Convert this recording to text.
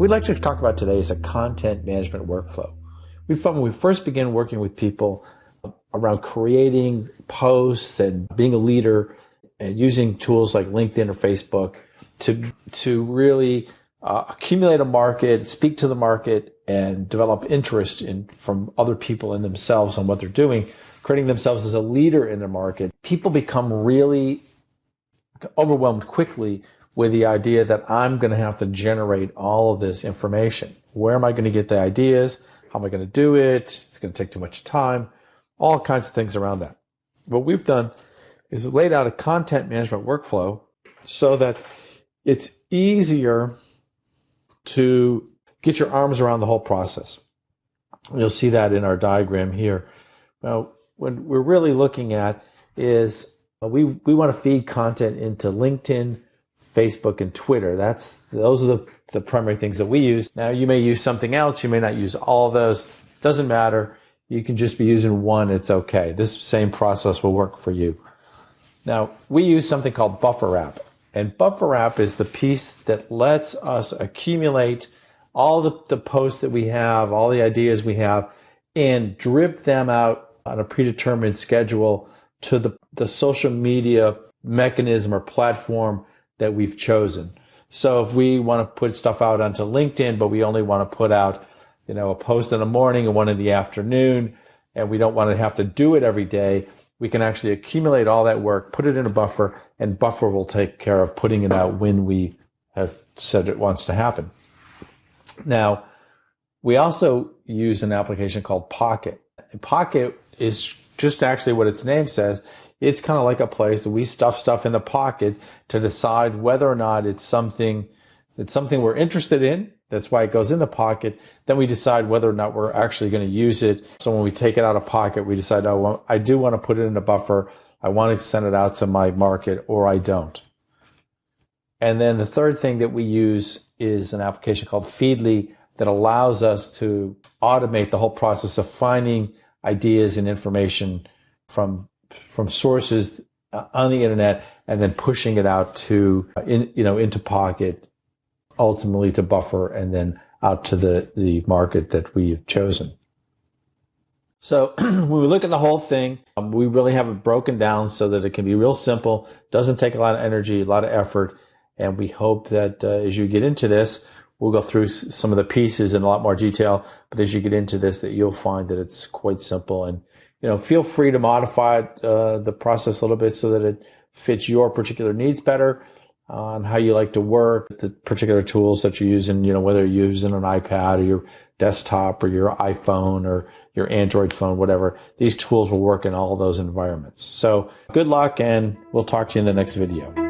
we'd like to talk about today is a content management workflow. We found when we first began working with people around creating posts and being a leader and using tools like LinkedIn or Facebook to really accumulate a market, speak to the market, and develop interest from other people in themselves on what they're doing, creating themselves as a leader in their market. People become really overwhelmed quickly with the idea that I'm going to have to generate all of this information. Where am I going to get the ideas? How am I going to do it? It's going to take too much time. All kinds of things around that. What we've done is laid out a content management workflow so that it's easier to get your arms around the whole process. You'll see that in our diagram here. Now, what we're really looking at is we want to feed content into LinkedIn, Facebook, and Twitter. Those are the primary things that we use. Now, you may use something else. You may not use all of those. Doesn't matter. You can just be using one. It's okay. This same process will work for you. Now, we use something called Buffer Wrap. And Buffer Wrap is the piece that lets us accumulate all the posts that we have, all the ideas we have, and drip them out on a predetermined schedule to the social media mechanism or platform that we've chosen. So if we want to put stuff out onto LinkedIn, but we only want to put out, a post in the morning and one in the afternoon, and we don't want to have to do it every day, we can actually accumulate all that work, put it in a buffer, and Buffer will take care of putting it out when we have said it wants to happen. Now, we also use an application called Pocket. And Pocket is just actually what its name says. It's kind of like a place that we stuff stuff in the pocket to decide whether or not it's something we're interested in. That's why it goes in the pocket. Then we decide whether or not we're actually going to use it. So when we take it out of Pocket, we decide, I do want to put it in a buffer. I want to send it out to my market, or I don't. And then the third thing that we use is an application called Feedly that allows us to automate the whole process of finding ideas and information from sources on the internet and then pushing it out into Pocket, ultimately to Buffer, and then out to the market that we've chosen. So when we look at the whole thing, we really have it broken down so that it can be real simple, doesn't take a lot of energy, a lot of effort, and we hope that as you get into this, we'll go through some of the pieces in a lot more detail, but as you get into this, that you'll find that it's quite simple. And feel free to modify the process a little bit so that it fits your particular needs better, on how you like to work, the particular tools that you're using, whether you're using an iPad or your desktop or your iPhone or your Android phone, whatever. These tools will work in all of those environments. So good luck, and we'll talk to you in the next video.